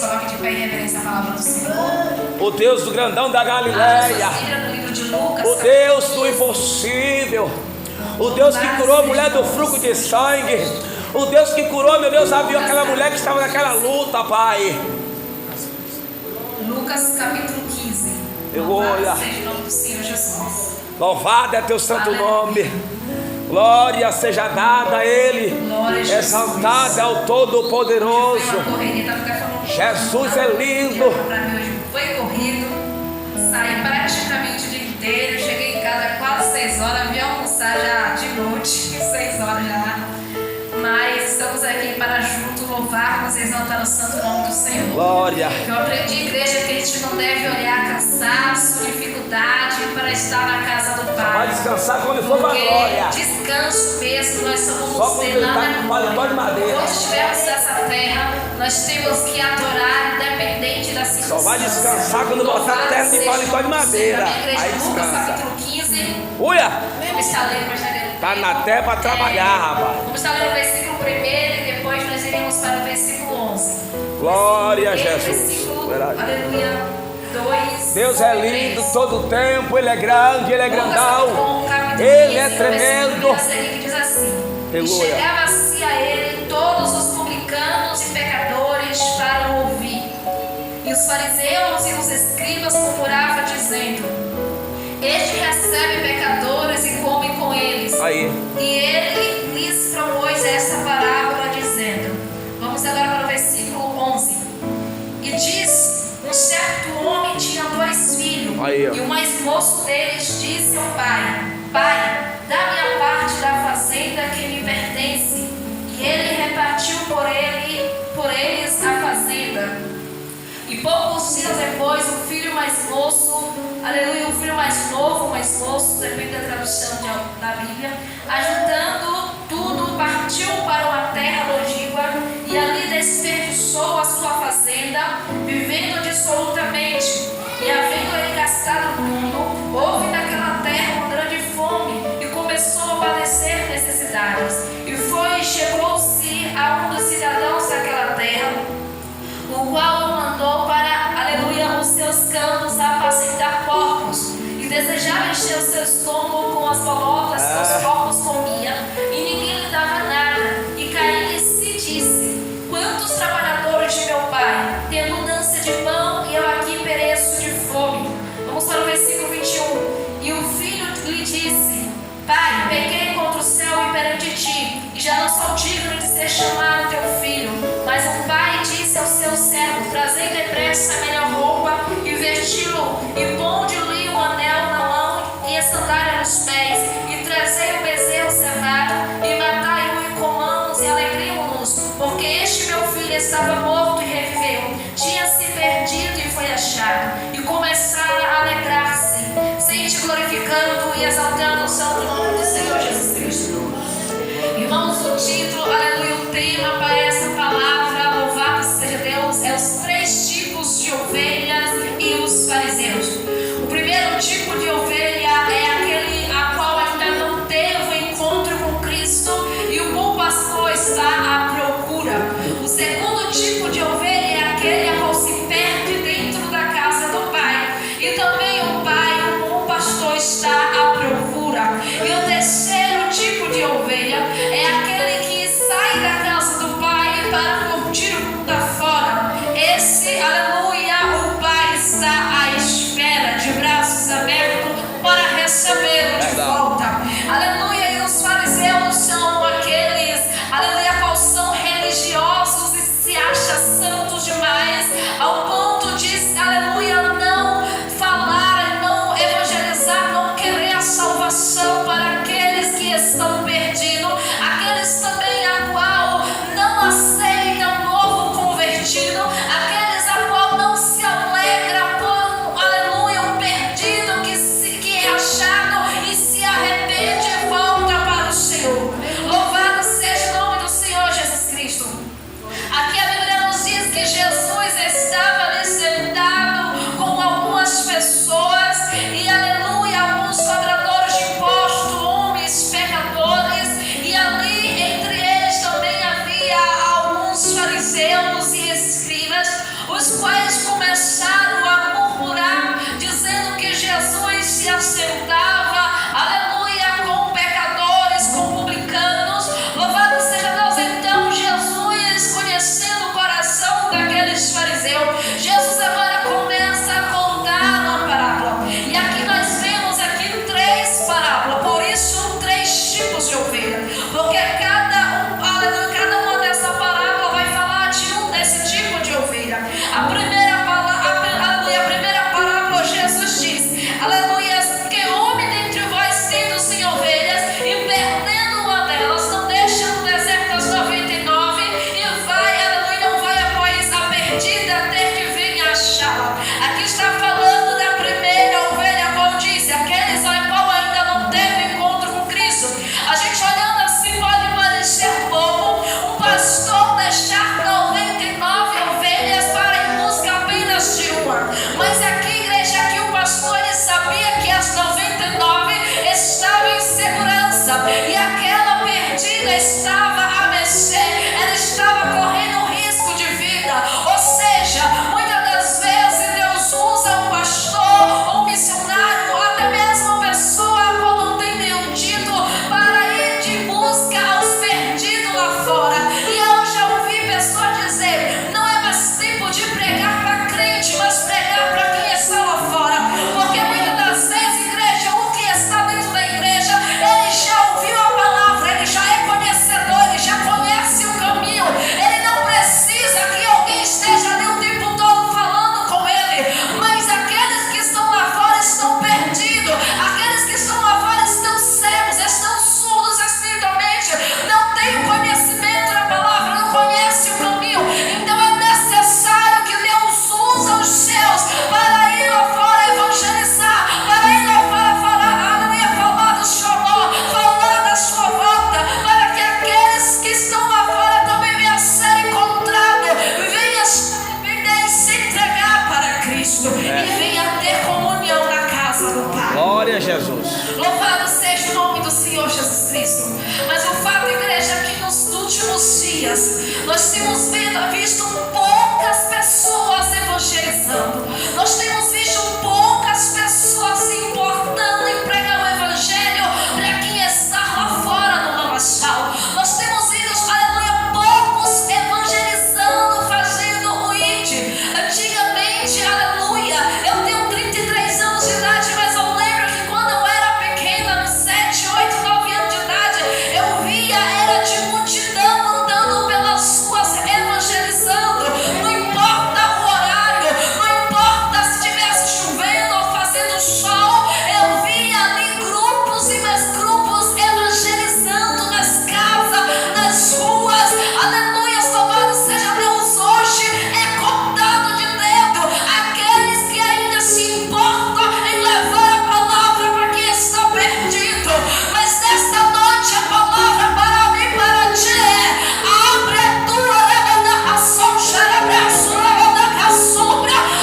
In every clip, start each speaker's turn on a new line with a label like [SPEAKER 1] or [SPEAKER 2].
[SPEAKER 1] coloque de pé em reverência à palavra do Senhor.
[SPEAKER 2] O Deus do grandão da Galileia.
[SPEAKER 1] No livro de Lucas,
[SPEAKER 2] O Deus do impossível. O Deus que curou a mulher do fluxo de sangue. O Deus que curou, meu Deus, viu aquela mulher que estava naquela luta, Pai.
[SPEAKER 1] Lucas capítulo 15.
[SPEAKER 2] Glória.
[SPEAKER 1] Seja o nome do Senhor Jesus.
[SPEAKER 2] Louvado é teu santo nome. Glória seja dada a Ele. Exaltada ao Todo-Poderoso. Jesus é lindo.
[SPEAKER 1] Foi corrido. Saí praticamente o dia inteiro. Cheguei em casa quase 6 horas. Vim almoçar já de noite. 6 horas já. Mas estamos aqui para juntos louvarmos e exaltar o santo nome do Senhor.
[SPEAKER 2] Glória.
[SPEAKER 1] Eu aprendi, igreja, que a gente não deve olhar cansaço, dificuldade para estar na casa do Pai.
[SPEAKER 2] Vai descansar quando for para a glória.
[SPEAKER 1] Descanso mesmo, nós somos
[SPEAKER 2] só quando ele está com paletó de madeira.
[SPEAKER 1] Quando estivermos nessa terra, nós temos que adorar, independente da circunstância.
[SPEAKER 2] Só vai descansar quando botar a terra de paletó de madeira. Aí
[SPEAKER 1] Lucas
[SPEAKER 2] descansa.
[SPEAKER 1] capítulo 15.
[SPEAKER 2] Uia!
[SPEAKER 1] Vamos estar lendo, mas
[SPEAKER 2] tá na terra para trabalhar, rapaz.
[SPEAKER 1] Vamos estar lendo o versículo 1 e depois nós iremos para o versículo 11.
[SPEAKER 2] Glória a Jesus.
[SPEAKER 1] Aleluia. 2.
[SPEAKER 2] Deus é lindo todo o tempo, Ele é grande, Ele é grandão, Ele é tremendo.
[SPEAKER 1] Diz assim: e chegava-se a Ele todos os publicanos e pecadores para o ouvir. E os fariseus e os escribas murmuravam dizendo: este recebe pecadores e come com eles.
[SPEAKER 2] Aí.
[SPEAKER 1] E ele lhes propôs essa parábola dizendo: vamos agora para o versículo 11. E diz: um certo homem tinha 2 filhos.
[SPEAKER 2] Aí,
[SPEAKER 1] e o mais moço deles disse ao pai: pai, dá-me a parte da fazenda que me pertence. E ele repartiu por eles a fazenda. E poucos dias depois, o filho mais moço, aleluia, o filho mais novo, mais moço, depende da tradução da Bíblia, ajuntando tudo, partiu para uma terra longínqua e ali desperdiçou a sua fazenda, vivendo dissolutamente. E havendo ele gastado tudo, houve naquela terra uma grande fome e começou a padecer necessidades. E chegou-se a um dos cidadãos daquela terra, o qual o mandou para, aleluia, os seus campos a apacentar porcos, e desejava encher o seu estômago com as bolotas que os porcos comiam, e ninguém lhe dava nada. E Caim se disse: quantos trabalhadores de meu pai têm abundância de pão, e eu aqui pereço de fome. Vamos para o versículo 21. E o filho lhe disse: pai, pequei contra o céu e perante ti, e já não sou digno de ser chamado teu filho. Mas o pai disse ao seu servo: trazei depressa a melhor roupa e vesti-lo, e ponde-lhe um anel na mão e a sandália nos pés, e trazei o bezerro cevado, e matai-o e comamos e alegremos-nos, porque este meu filho estava morto e reviveu, tinha se perdido e foi achado. E começaram a alegrar-se, sempre glorificando e exaltando o santo nome do Senhor Jesus Cristo. Irmãos, o título, aleluia, o tema para essa palavra, louvado seja Deus, é os 3 tipos de ovelhas e os fariseus. O primeiro tipo de ovelha é aquele a qual ainda não teve o encontro com Cristo e o bom pastor está à procura. O segundo tipo de ovelha é aquele a qual se perde dentro da casa do Pai, e também o Pai, o bom pastor, está à procura. E o terceiro tipo de ovelha é aquele que sai da casa do Pai para curtir o mundo afora. Esse, aleluia, o Pai está à espera, de braços abertos, para recebê-lo de volta. Aleluia, e os fariseus são aqueles, aleluia, qual são religiosos e se acham santos demais, ao ponto de, aleluia, não falar, não evangelizar, não querer a salvação para aqueles que estão perdidos, aqueles também a qual não aceitam o novo convertido, aqueles a qual não se alegra com, aleluia, um perdido que é achado e se arrepende e volta para o Senhor. Louvado seja o nome do Senhor Jesus Cristo. Aqui a Bíblia nos diz que Jesus estava ali sentado com algumas pessoas e, aleluia, alguns cobradores de impostos, homens pecadores, e ali entre eles também havia alguns fariseus e escribas, os quais começaram a murmurar, dizendo que Jesus se assentava, aleluia, com pecadores, com publicanos. Louvado seja Deus. Então Jesus, conhecendo o coração daqueles fariseus, Jesus agora começa a contar uma parábola. E aqui nós vemos aqui 3 parábolas, por isso 3 tipos de ovelha, porque cada uma dessa parábola vai falar de um desse tipo de ovelha. A primeira parábola, Jesus diz, aleluia, que homem dentre vós tendo 100 ovelhas, e perdendo uma delas, não deixa no deserto as 99 e vai, aleluia, não vai após a perdida até que venha achá-la. Aqui está falando da primeira ovelha, como disse, aqueles a qual ainda não teve encontro com Cristo. A gente olhando assim pode parecer pouco, um pastor deixar 99 ovelhas para ir em busca apenas de uma. Mas aqui, igreja, aqui o pastor ele sabia que as 99 estavam em segurança e aquela perdida estava a mercê, ela estava correndo risco de vida. Ou seja, muitas das vezes Deus usa um pastor, um missionário, ou até mesmo uma pessoa como não tem nenhum título, para ir de busca aos perdidos lá fora. E eu já ouvi pessoas dizer, não é mais tempo de pregar para crente, mas pregar para quem está lá fora. Porque muitas das vezes, igreja, o que está dentro da igreja, ele já ouviu a palavra, ele já é conhecedor, ele já conhece o caminho, ele não precisa que alguém esteja ali o tempo todo falando com ele. Mas aqueles que estão lá fora estão perdidos, aqueles que estão lá fora estão cegos, estão surdos espiritualmente, não têm o conhecimento da palavra, não conhecem o caminho. Então é necessário que Deus usa os seus para ir lá fora evangelizar, para ir lá fora falar, aleluia, falar do seu amor, falar da sua volta, para que aqueles que estão lá fora também venham a ser encontrados, venham se arrepender e se entregar para Cristo e venham a ter comunhão na casa do Pai.
[SPEAKER 2] Glória a Jesus.
[SPEAKER 1] Louvado seja o nome do Senhor Jesus Cristo. Mas o fato, igreja, é que nos últimos dias nós temos visto poucas pessoas evangelizando. Nós temos visto poucas pessoas se importando em pregar o evangelho para quem está lá fora no lamaçal. Nós temos visto, aleluia, poucos evangelizando, fazendo o ID. Antigamente, aleluia, eu tenho 33 anos de idade, mas eu lembro que quando eu era pequena, nos 7, 8, 9 anos de idade, eu via, era de multidão andando pelas ruas evangelizando. Não importa o horário, não importa se estivesse chovendo ou fazendo sol, eu via ali grupos e mais grupos evangelizando nas casas, nas ruas. Aleluia, louvado seja Deus. Hoje é contado de dedo aqueles que ainda se importam em levar a palavra para quem está perdido. Mas nesta noite a palavra para mim e para ti é: abre a tua revelação,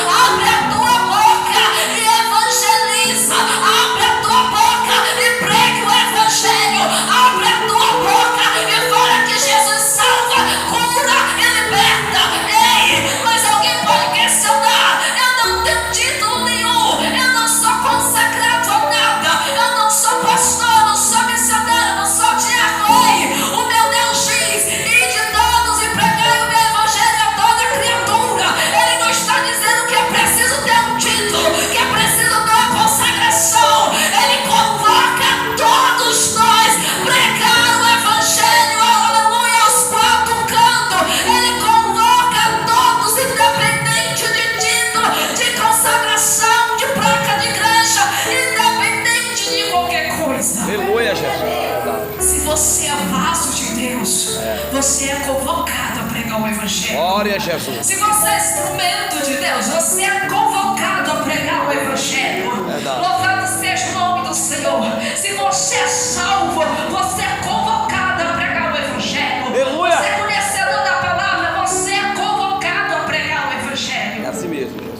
[SPEAKER 1] abre a tua boca e evangeliza, abre a tua boca e pregue o evangelho, abre a tua boca e fala que Jesus salva, cura e liberta. Ei, mas alguém pode questionar: eu não tenho título nenhum, eu não sou consagrado a nada, eu não sou pastor, eu não sou missionário, eu não sou diácono. Ei, o meu Deus diz: ide todos e pregai o meu evangelho a toda criatura. Ele não está dizendo que é preciso ter um título, que é preciso ter uma consagração. Ele convoca todos nós pregar o evangelho, aleluia, aos 4 cantos. Ele convoca todos, independente de título, de consagração, de placa de igreja, independente de qualquer coisa.
[SPEAKER 2] Aleluia, Jesus.
[SPEAKER 1] Se você é vaso de Deus, você é convocado a pregar o evangelho.
[SPEAKER 2] Glória a Jesus.
[SPEAKER 1] Se você é instrumento de Deus, você é convocado a pregar o evangelho.
[SPEAKER 2] Verdade.
[SPEAKER 1] Louvado seja o nome do Senhor. Se você é salvo, você é convocado a pregar o evangelho.
[SPEAKER 2] Aleluia.
[SPEAKER 1] Você é conhecedor da palavra, você é convocado a pregar o evangelho.
[SPEAKER 2] É assim mesmo, Jesus.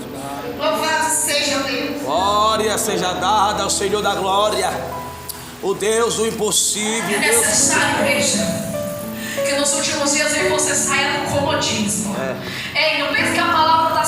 [SPEAKER 1] Louvado seja Deus.
[SPEAKER 2] Glória seja dada ao Senhor da glória, o Deus do impossível.
[SPEAKER 1] É necessário, igreja, que nos últimos dias eu e você saia do comodismo. Ei, não pense que a palavra está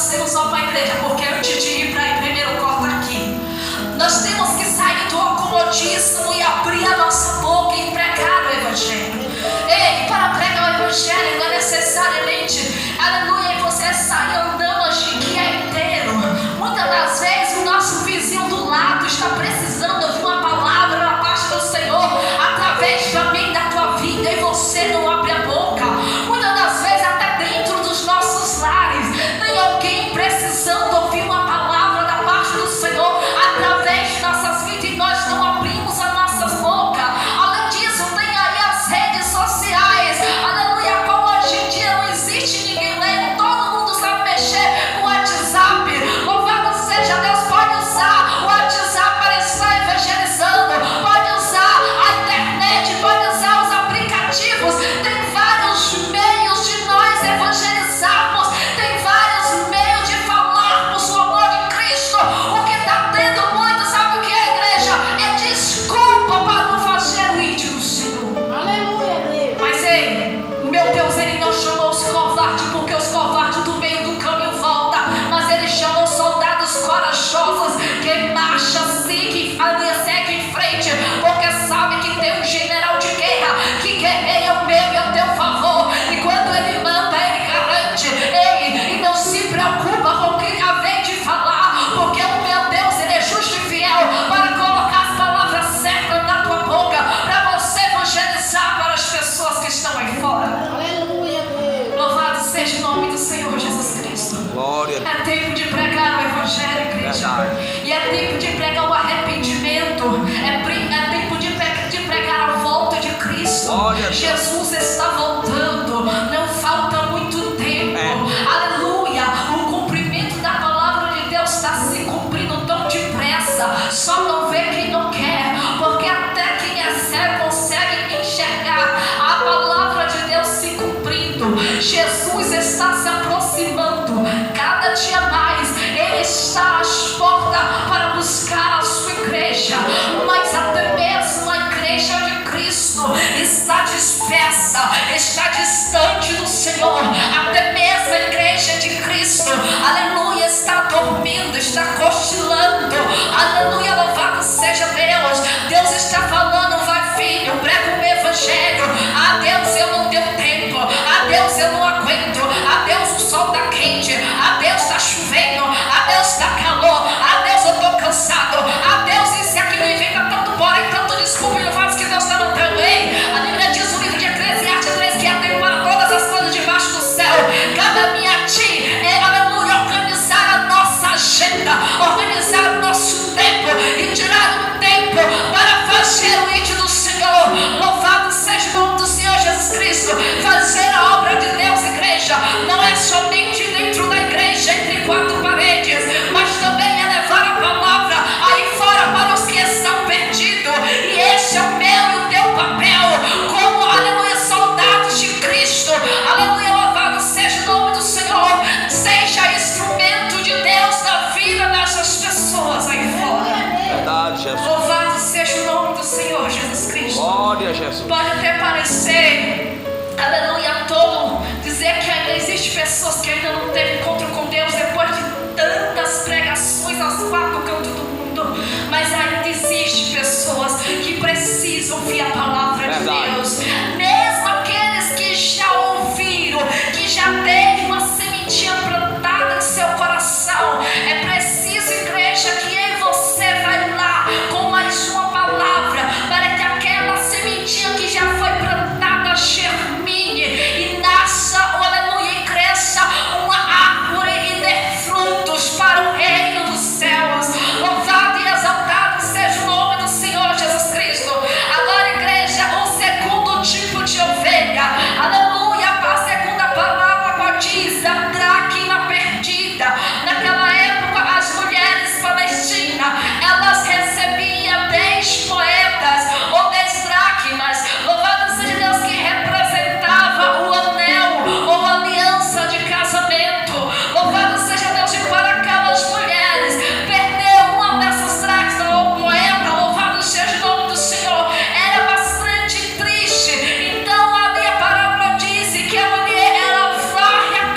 [SPEAKER 1] seja o nome do Senhor Jesus Cristo.
[SPEAKER 2] Glória.
[SPEAKER 1] É tempo de pregar o Evangelho, igreja. E é tempo de pregar o arrependimento. É tempo de pregar a volta de Cristo.
[SPEAKER 2] Glória.
[SPEAKER 1] Jesus está voltando. Não falta muito tempo. Aleluia. O cumprimento da palavra de Deus está se cumprindo tão depressa. Só não vê quem não quer. Porque até quem é cego consegue enxergar a palavra de Deus se cumprindo. Jesus está se aproximando cada dia mais. Ele está às portas para buscar a sua igreja. Mas até mesmo a igreja de Cristo está dispersa, está distante do Senhor. Até mesmo a igreja de Cristo, aleluia, está dormindo, está cochilando. Aleluia, louvado seja Deus. Deus está falando: vai, filho, prega o evangelho. Ah, Deus, eu não deu tempo. Ah, Deus, eu não aguento. Ah, Deus, o sol está quente. Ah, Deus, está chovendo. Ah, Deus, está calor. Ah, Deus, eu estou cansado. Ah, Deus, isso e aquilo, inventa tanto porém, tanto desculpa e não faz que Deus está mandando. Ei, a Bíblia diz no livro de Eclesiastes 3 que há tempo para todas as coisas debaixo do céu. Cabe-me a ti, aleluia, organizar a nossa agenda, organizar o nosso tempo e tirar um tempo para fazer o índio do Senhor. Louvado seja o nome do Senhor Jesus Cristo. Fazer a obra de Deus, igreja, não é somente dentro da igreja, entre quatro paredes, mas também é levar a palavra aí fora para os que estão perdidos. E esse é o meu e o teu papel como, aleluia, soldados de Cristo. Aleluia, louvado seja o nome do Senhor. Seja instrumento de Deus na vida dessas pessoas aí fora.
[SPEAKER 2] Verdade, Jesus.
[SPEAKER 1] Louvado seja o nome do Senhor Jesus Cristo.
[SPEAKER 2] Glória a Jesus.
[SPEAKER 1] Pode até parecer, aleluia, tolo dizer que ainda existe pessoas que ainda não teve encontro com Deus depois de tantas pregações aos quatro cantos do mundo, mas ainda existe pessoas que precisam ouvir a palavra de Deus. Mesmo aqueles que já ouviram, que já teve uma sementinha plantada em seu coração, é preciso, igreja, que eu e você vai lá com mais uma palavra para que aquela sementinha que já foi plantada germine e nasça, aleluia, e cresça uma árvore e dê frutos para o reino dos céus. Louvado e exaltado seja o nome do Senhor Jesus Cristo. Agora, igreja, o segundo tipo de ovelha, aleluia, a segunda palavra qual diz a dracma perdida. Naquela época, as mulheres palestinas, elas recebiam 10 moedas ou 10 dracmas. Louvado seja Deus, que representava o anel ou aliança de casamento. Louvado seja Deus, e para aquelas mulheres perder uma dessas dracmas ou moeda, louvado seja o nome do Senhor, era bastante triste. Então ali a parábola diz que a mulher, ela varre a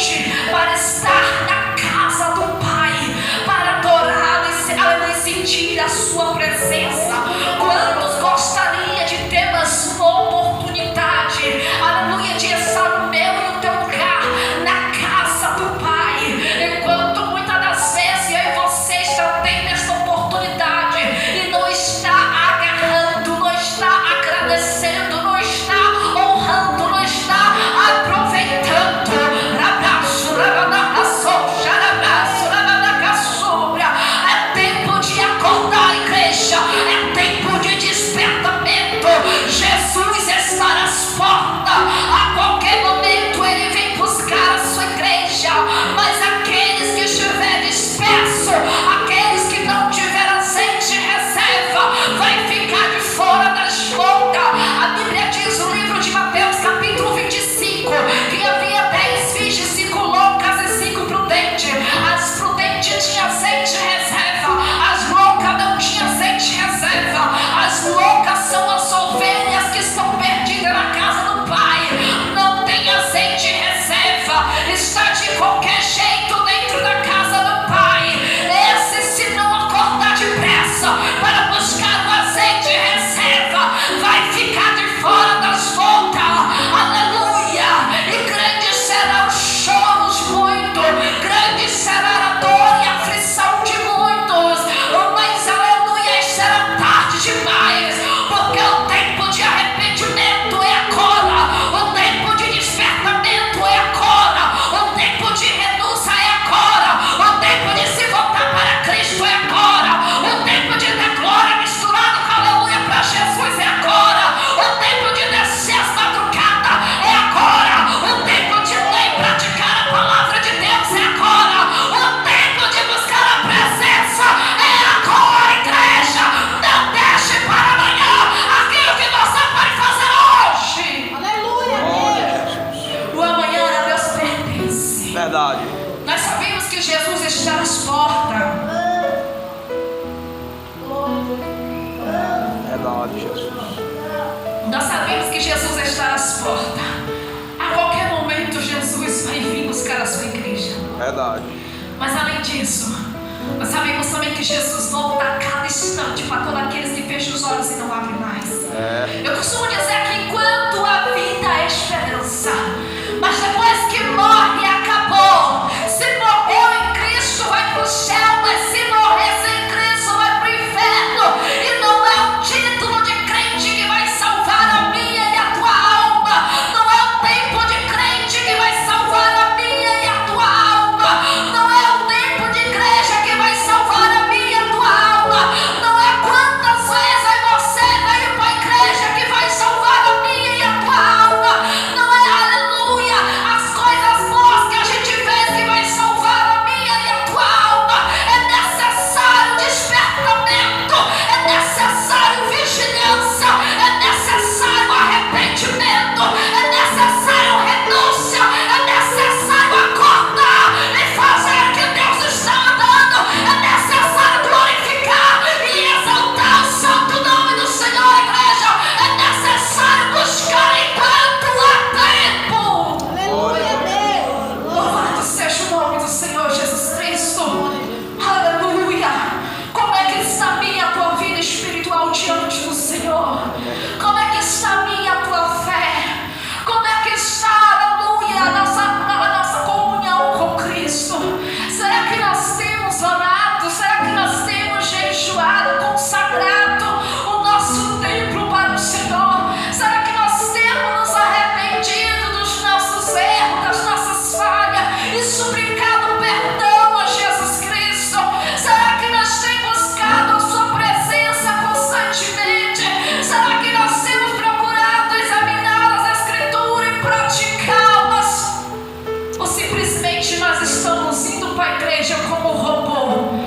[SPEAKER 1] plenitude para estar na casa do Pai, para adorá-lo e sentir a sua presença. Quantos gostaria de ter mais uma oportunidade, aleluia, de estar no meu e no teu lugar, na casa do Pai, enquanto muitas das vezes eu e você já tem essa oportunidade e não está agarrando, não está agradecendo, não está honrando, não está aproveitando. É tempo de acordar, igreja, é tempo de despertamento. Jesus está às portas, a qualquer momento ele vem buscar a sua igreja. Mas aqueles que estiver disperso, aqueles que não tiver azeite reserva, vai ficar de fora das contas. A Bíblia diz no livro de Mateus capítulo 25 que havia 10 virgens, 5 loucas e 5 prudentes. As prudentes tinham azeite reserva, as loucas não tinham azeite reserva. As loucas são as ovelhas que estão perdidas na casa do Pai, não tem azeite reserva, está de qualquer jeito dentro da casa do Pai. Esse, se não acordar depressa para buscar o azeite reserva, vai ficar de fora das voltas. Aleluia! E grande será o choro de muitos, grande será a dor e a aflição de muitos, mas aleluia, será tarde demais, porque o tempo de arrependimento é agora, o tempo de despertamento é agora, o tempo de renúncia é agora, o tempo de se voltar para Cristo é agora, o tempo de dar glória misturado com aleluia para Jesus é agora, o tempo de descer as madrugadas é agora, o tempo de ler e praticar a palavra de Deus é agora, o tempo de buscar a presença é agora, igreja. Não deixe para amanhã aquilo que você pode fazer hoje. Aleluia. O amanhã a Deus pertence.
[SPEAKER 2] Verdade.
[SPEAKER 1] Nós sabemos que Jesus está às portas.
[SPEAKER 2] Verdade, Jesus.
[SPEAKER 1] Nós sabemos que Jesus está às portas. A qualquer momento Jesus vai vir buscar a sua igreja.
[SPEAKER 2] Verdade.
[SPEAKER 1] Mas além disso, nós sabemos também que Jesus volta a cada instante para todos aqueles que fecham os olhos e não abrem mais. Eu costumo dizer que enquanto a vida é esperança, mas depois que morre, acabou. Se morreu em Cristo, vai para o céu, mas se morrer sem Cristo, vai para o inferno. E não é o título de crente que vai salvar a minha e a tua alma. Não é o tempo de crente que vai salvar a minha e a tua alma. Não é o tempo de igreja que vai salvar a minha e a tua alma. Não é quantas vezes você veio para a igreja que vai salvar a minha e a tua alma. Não é, aleluia, as coisas boas que a gente fez que vai salvar a minha e a tua alma. É necessário despertamento, é necessário vigilância, é necessário arrependimento, é necessário renúncia, é necessário acordar e fazer o que Deus está mandando. É necessário glorificar e exaltar o santo nome do Senhor, igreja. É necessário buscar enquanto há tempo. Louvado seja o nome do Senhor Jesus Cristo. Aleluia. Como é que está a minha a tua vida espiritual diante do Senhor? Como é que está a minha a tua fé? Como é que está, aleluia, a nossa comunhão com Cristo? Será que nós temos orado? Será que nós temos jejuado, consagrado o nosso templo para o Senhor? Será que nós temos nos arrependido dos nossos erros, das nossas falhas e suplicado perdão a Jesus Cristo? Será que nós temos buscado a sua presença constantemente? Será que nós temos procurado examinar as Escrituras e praticá-las? Ou simplesmente nós estamos indo para a igreja como robô?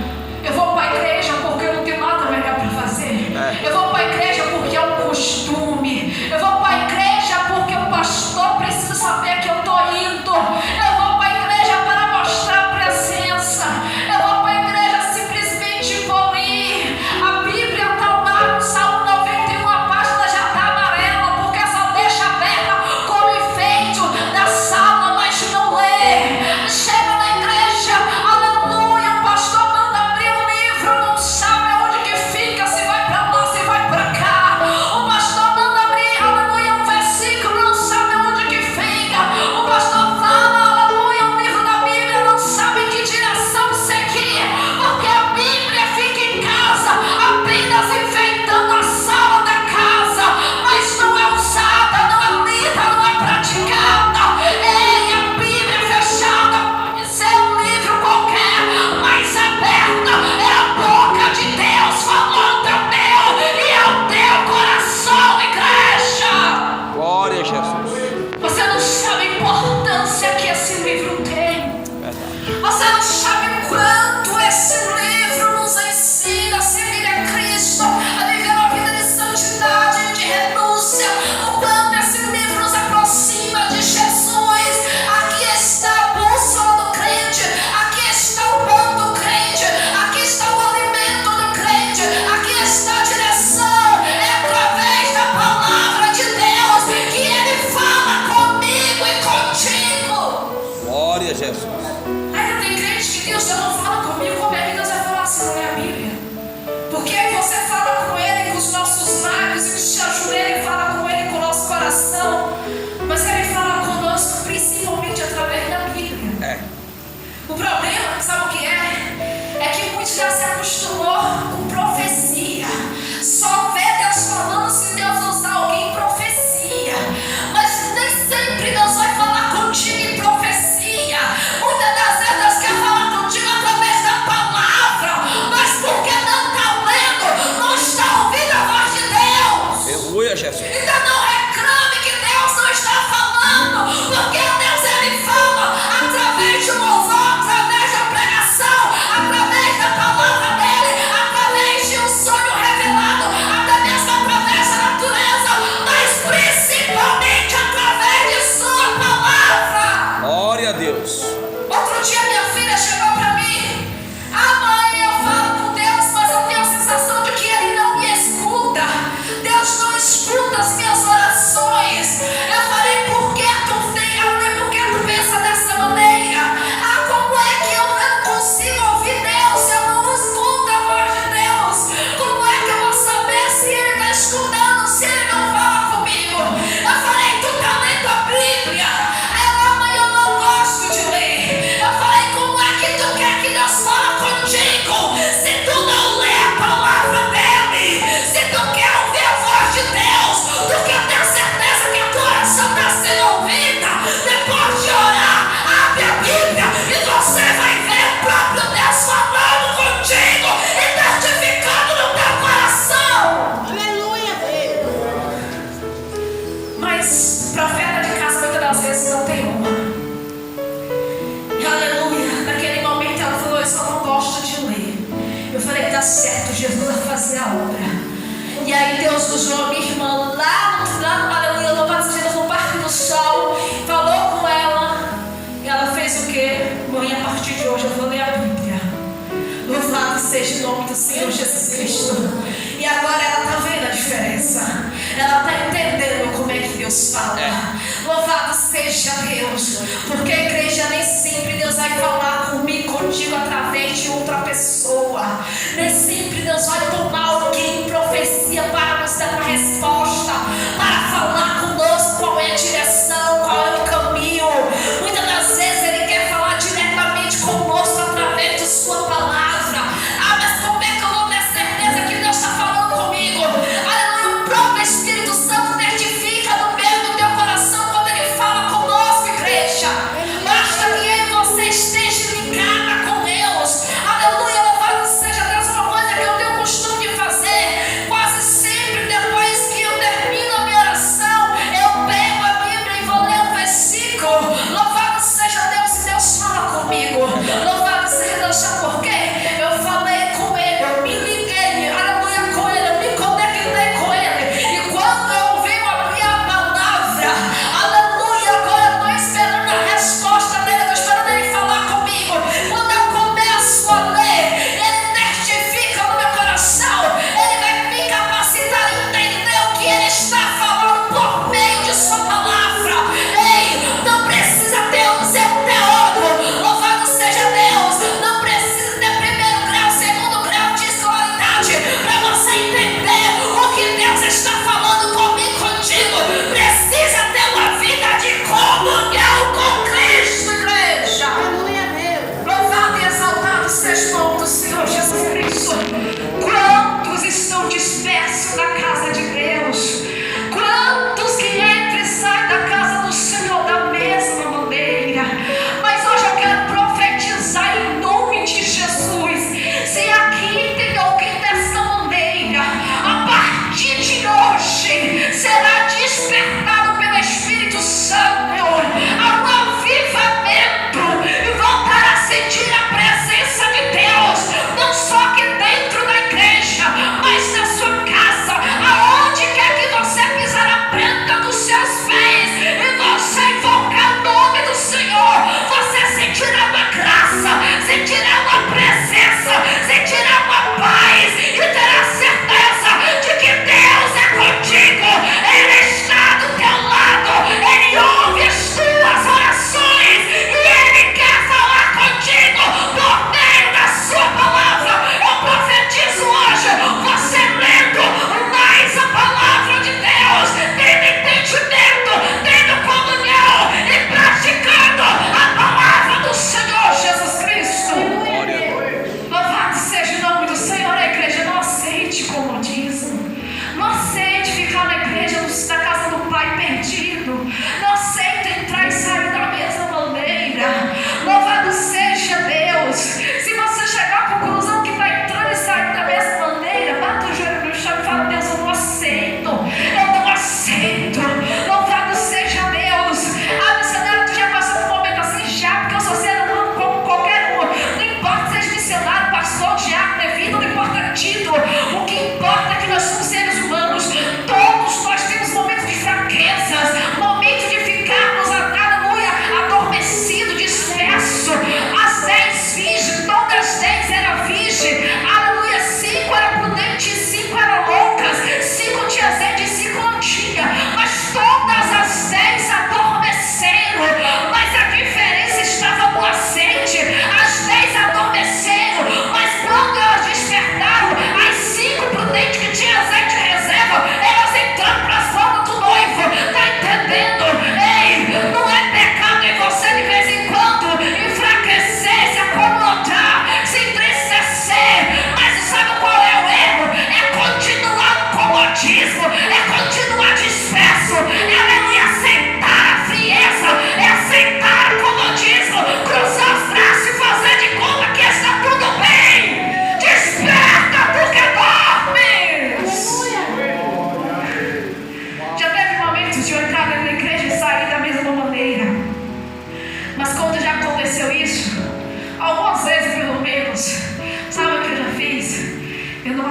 [SPEAKER 1] Eu vou para a igreja porque eu não tenho nada melhor para fazer. Eu vou para a igreja porque é um costume. Eu vou para a igreja porque o pastor precisa saber que eu estou indo. Eu vou para a igreja para mostrar a presença. Eu vou para a igreja simplesmente por ir. A Bíblia está lá no Salmo 91, a página já está amarela, porque só deixa aberta como enfeite da sala, mas não lê. Deus sabe o quanto esse livro nos ensina a seguir a Cristo, a viver uma vida de santidade, de renúncia. O quanto esse livro nos aproxima de Jesus. Aqui está a bússola do crente, aqui está o pão do crente, aqui está o alimento do crente, aqui está a direção. É através da palavra de Deus que Ele fala comigo e contigo.
[SPEAKER 2] Glória a Jesus.
[SPEAKER 1] Ainda tem crente que Deus já não fala comigo, como é que Deus vai falar assim na minha Bíblia? Porque você fala com Ele com os nossos lábios, e te ajuda, Ele fala com Ele com o nosso coração, mas Ele fala conosco principalmente através da Bíblia. O problema, sabe o que é? É que muitos já se acostumou com profecia. Só vê Deus falando se Deus usar alguém em profecia. Mas nem sempre Deus vai falar contigo em profecia. Muitas das vezes Deus quer falar contigo através da palavra, mas porque não está lendo, não está ouvindo a voz de Deus.
[SPEAKER 2] Aleluia, Jesus.
[SPEAKER 1] Então não reclame que Deus não está falando, porque Deus Ele fala através de um louvor, através da pregação, através da palavra dEle, através de um sonho revelado, até mesmo através da natureza, mas principalmente através de Sua palavra.
[SPEAKER 2] Glória a Deus.
[SPEAKER 1] Outro dia minha filha chegou para mim: mãe, eu falo com Deus, mas eu tenho a sensação de que Ele não me escuta. Deus não escuta as minhas orações. Eu falei: por que tu tem? Eu falei: por que tu pensa dessa maneira? Como é que eu não consigo ouvir Deus? Eu não escuto a voz de Deus. Como é que eu vou saber se Ele está escutando, se Ele não fala comigo? Eu falei: tu está lendo a Bíblia? Ela: mãe, eu não gosto de ler. Eu falei: como é que tu quer que Deus fale contigo se tu não lê a palavra dEle? Se tu quer ouvir a voz de Deus, tu quer ter certeza que a tua oração está sendo ouvida, depois de orar, abre a Bíblia e você vai ver o próprio Deus falando contigo e testificando no teu coração.
[SPEAKER 3] Aleluia,
[SPEAKER 1] Mas profeta de casa muitas das vezes não tem uma. Aleluia. Naquele momento ela falou: eu só não gosto de ler. Eu falei: tá certo, Jesus vai fazer a obra. E aí Deus usou a minha irmã lá no aleluia, louvado seja Deus, no Parque do Sol, falou com ela. E ela fez o quê? Mãe, a partir de hoje eu vou ler a Bíblia. Louvado seja o nome do Senhor Jesus Cristo. E agora ela está vendo a diferença. Ela está entendendo como é que Deus fala. Louvado seja Deus. Porque a igreja, nem sempre Deus vai falar comigo, contigo, através de outra pessoa. Nem sempre Deus vai tomar alguém em profecia para nos dar uma resposta, para falar conosco qual é a direção, qual é o caminho. Muitas das vezes Ele quer falar diretamente conosco através de Sua palavra. Mas como é que eu vou ter certeza que Deus está falando comigo? Aleluia, o próprio Espírito Santo testifica no meio do teu coração quando Ele fala conosco, igreja. Basta que eu e você esteja ligada com Deus. Aleluia, louvado seja Deus. Uma coisa que eu tenho costume de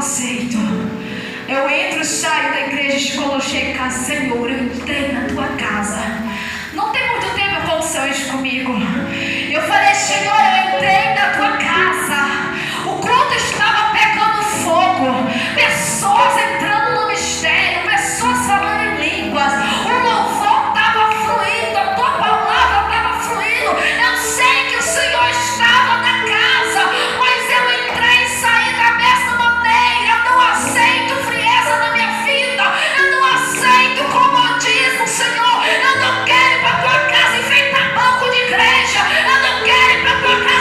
[SPEAKER 1] aceito. Eu entro e saio da igreja e quando eu chego em casa, Senhor, eu entrei na tua casa. Não tem muito tempo aconteceu isso comigo. Eu falei, Senhor, eu entrei na tua casa. O culto estava pegando fogo. Pessoas entrando no mistério, pessoas falando em línguas. O louvor estava fluindo, a tua palavra estava fluindo. Eu sei que o Senhor estava na casa, mas eu entrei e saí da mesma maneira. Eu não aceito frieza na minha vida. Eu não aceito comodismo, Senhor. Eu não quero ir para tua casa enfeitar banco de igreja. Eu não quero ir para tua casa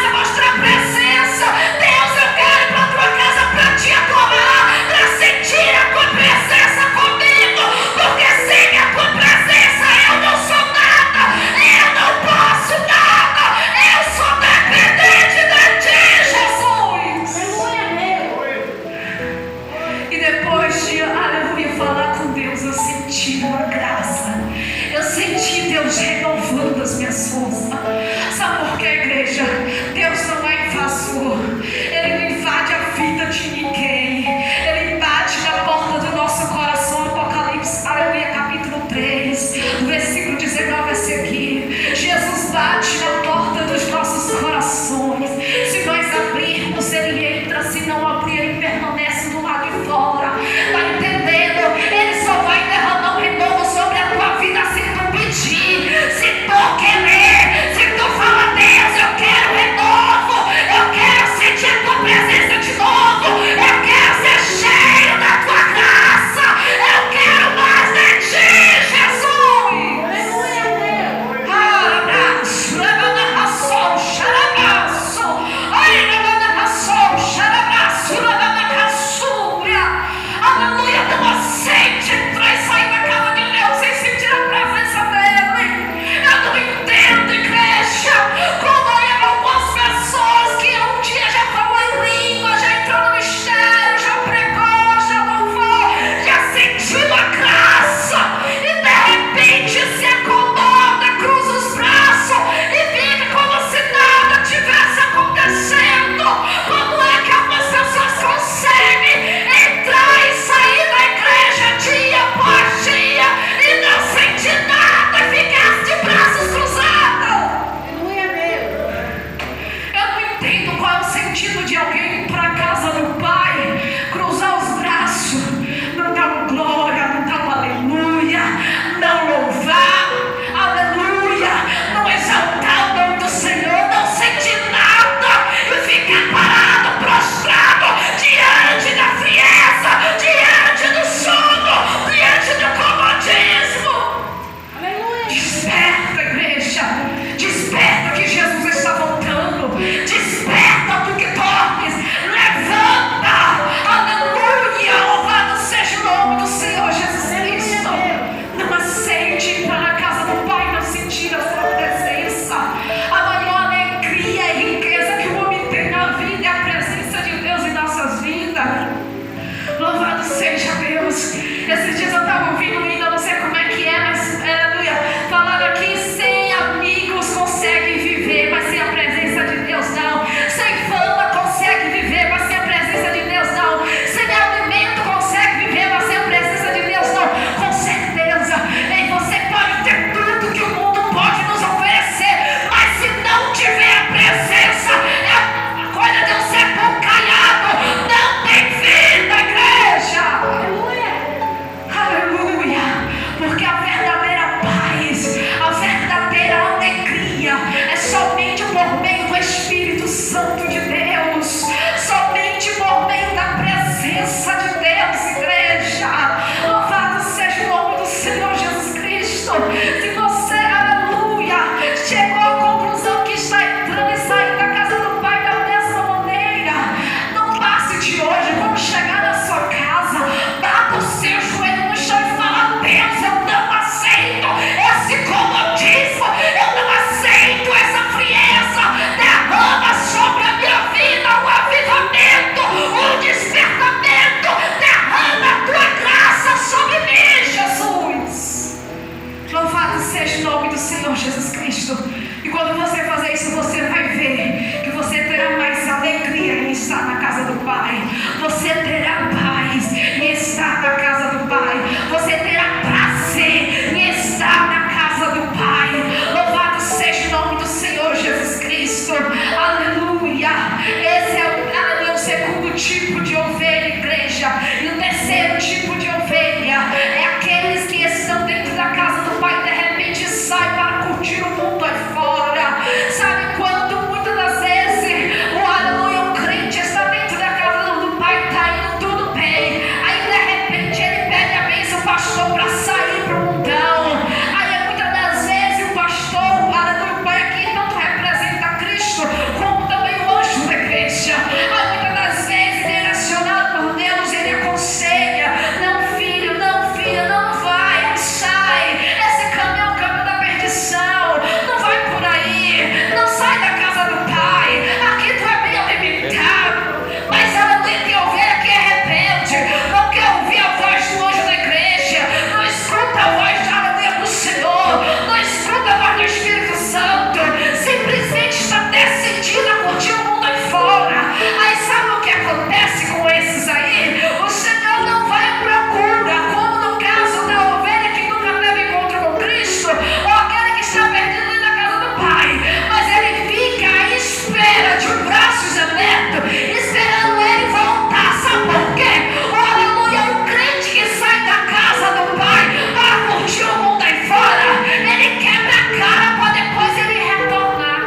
[SPEAKER 1] tipo de ovelha, igreja. E o terceiro tipo de ovelha é aqueles que estão dentro da casa do Pai e de repente saem para curtir o mundo aí fora. Sabe quando muitas das vezes o aleluia, o crente está dentro da casa do Pai, está indo tudo bem. Aí de repente ele pede a bênção do pastor para sair para o mundão. Aí muitas das vezes o pastor, o aleluia, o Pai aqui tanto representa Cristo como também o anjo da igreja. Aí muitas das vezes, direcionado por Deus, ele aconselha: não filho, não filha, não vai, não sai. Esse caminho é o caminho da perdição. Não vai por aí, não sai da casa do Pai. Aqui tu é bem alimentado. Mas aleluia, tem ovelha que é rebelde, não quer ouvir a voz do anjo da igreja, não escuta a voz da aleluia do Senhor, não escuta a voz do Espírito Santo, simplesmente está decidida a curtir o mundo aí fora. Aí sabe o que acontece com esses aí? O Senhor não vai à procura, como no caso da ovelha que nunca teve encontro com Cristo, ou aquele que está perdido dentro da casa do Pai, mas ele fica à espera de braços abertos, esperando ele voltar. Sabe por quê? O aleluia, o crente que sai da casa do Pai para curtir o mundo aí fora, ele quebra a cara para depois ele retornar.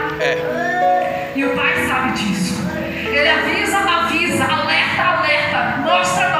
[SPEAKER 1] E o Pai sabe disso. Ele avisa, alerta, alerta, mostra.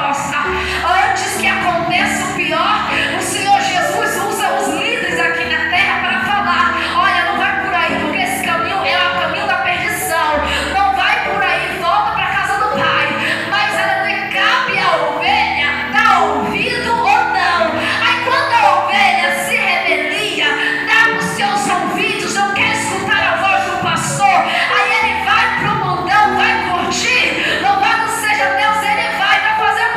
[SPEAKER 1] Antes que aconteça o pior, o Senhor Jesus usa os líderes aqui na terra para falar: olha, não vai por aí, porque esse caminho é o caminho da perdição. Não vai por aí, volta para a casa do Pai. Mas ela lhe cabe a ovelha dar ouvido ou não. Aí quando a ovelha se rebelia, dá os seus ouvidos, não quer escutar a voz do pastor, aí ele vai pro mundão, vai curtir. Louvado seja Deus, ele vai fazer o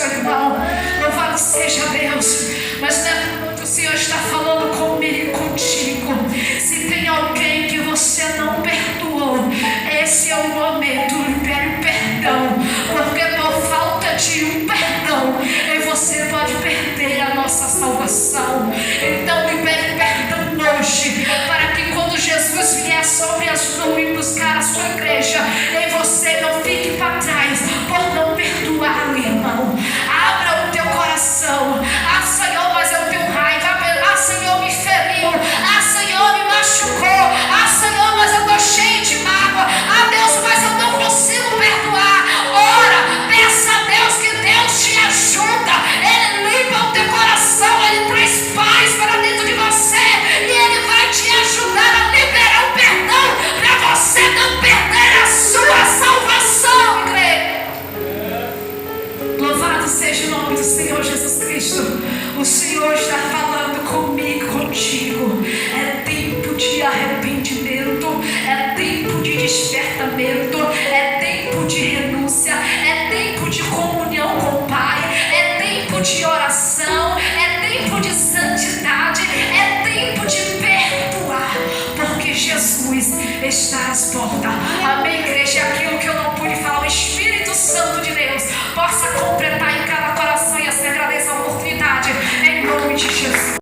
[SPEAKER 1] seu irmão. Louvado seja Deus. Mas o Senhor está falando comigo e contigo. Se tem alguém que você não perdoou, esse é o momento. Libere o perdão, porque por falta de um perdão, você pode perder a nossa salvação. Então libere perdão hoje, para que quando Jesus vier sobre as nuvens e buscar a sua igreja, você não fique para trás por não perdoar o irmão. Abra o teu coração. Ah, Senhor, mas eu tenho raiva. Ah, Senhor, me feriu. Ah, Senhor, me machucou. Ah, Senhor, mas eu estou cheio de mágoa. Ah, Deus, mas eu não consigo perdoar. Ora, peça a Deus que Deus te ajuda. Ele limpa o teu coração, Ele traz paz para dentro de você, e Ele vai te ajudar a liberar o perdão para você não perder a sua salvação, igreja. Louvado seja o nome do Senhor Jesus Cristo. O Senhor está falando comigo, contigo. É tempo de arrependimento, é tempo de despertamento.